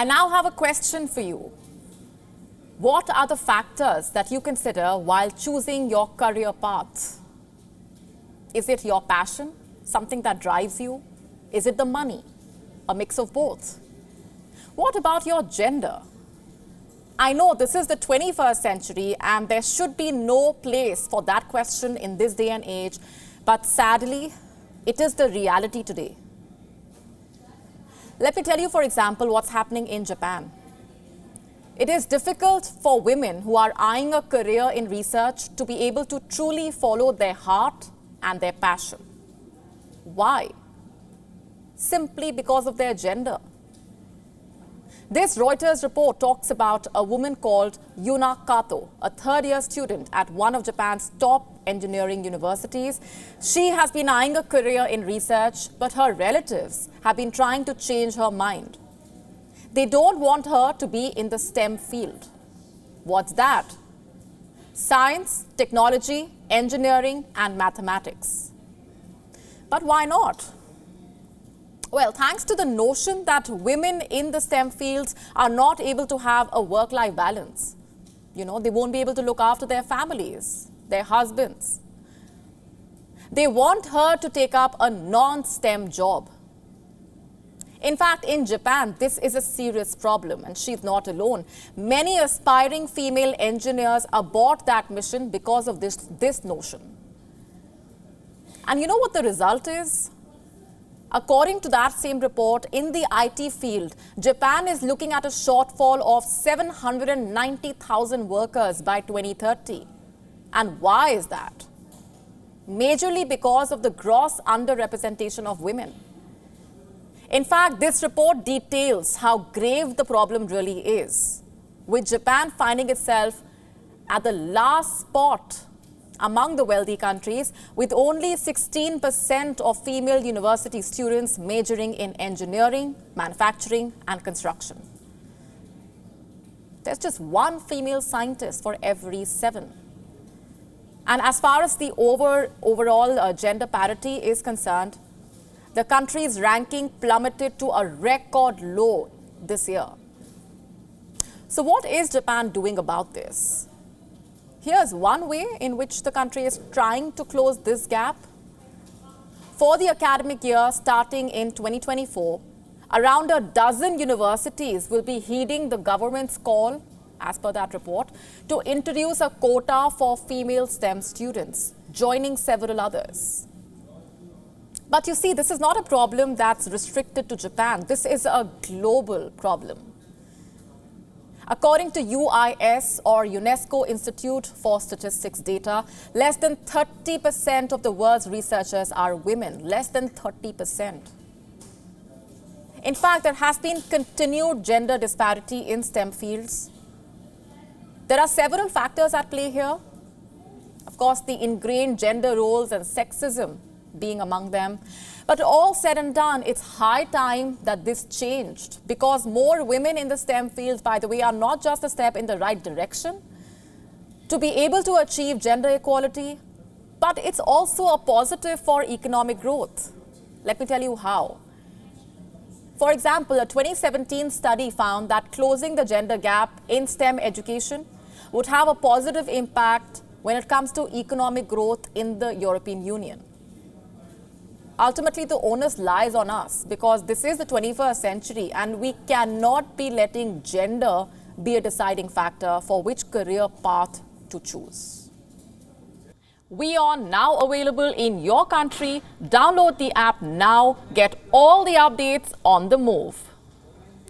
I now have a question for you. What are the factors that you consider while choosing your career path? Is it your passion, something that drives you? Is it the money? A mix of both? What about your gender? I know this is the 21st century and there should be no place for that question in this day and age, but sadly, it is the reality today. Let me tell you, for example, what's happening in Japan. It is difficult for women who are eyeing a career in research to be able to truly follow their heart and their passion. Why? Simply because of their gender. This Reuters report talks about a woman called Yuna Kato, a third-year student at one of Japan's top engineering universities. She has been eyeing a career in research, but her relatives have been trying to change her mind. They don't want her to be in the STEM field. What's that? Science, technology, engineering, and mathematics. But why not? Well, thanks to the notion that women in the STEM fields are not able to have a work-life balance. They won't be able to look after their families, their husbands. They want her to take up a non-STEM job. In fact, in Japan, this is a serious problem, and she's not alone. Many aspiring female engineers abort that mission because of this notion. And you know what the result is? According to that same report, in the IT field, Japan is looking at a shortfall of 790,000 workers by 2030. And why is that? Majorly because of the gross underrepresentation of women. In fact, this report details how grave the problem really is, with Japan finding itself at the last spot among the wealthy countries, with only 16% of female university students majoring in engineering, manufacturing, and construction. There's just one female scientist for every 7. And as far as the overall gender parity is concerned, the country's ranking plummeted to a record low this year. So what is Japan doing about this? Here's one way in which the country is trying to close this gap. For the academic year starting in 2024, around a dozen universities will be heeding the government's call, as per that report, to introduce a quota for female STEM students, joining several others. But you see, this is not a problem that's restricted to Japan. This is a global problem. According to UIS, or UNESCO Institute for Statistics data, less than 30% of the world's researchers are women. Less than 30%. In fact, there has been continued gender disparity in STEM fields. There are several factors at play here. Of course, the ingrained gender roles and sexism being among them. But all said and done, it's high time that this changed, because more women in the STEM fields, by the way, are not just a step in the right direction to be able to achieve gender equality, but it's also a positive for economic growth. Let me tell you how. For example, a 2017 study found that closing the gender gap in STEM education would have a positive impact when it comes to economic growth in the European Union. Ultimately, the onus lies on us, because this is the 21st century and we cannot be letting gender be a deciding factor for which career path to choose. WION now available in your country. Download the app now. Get all the updates on the move.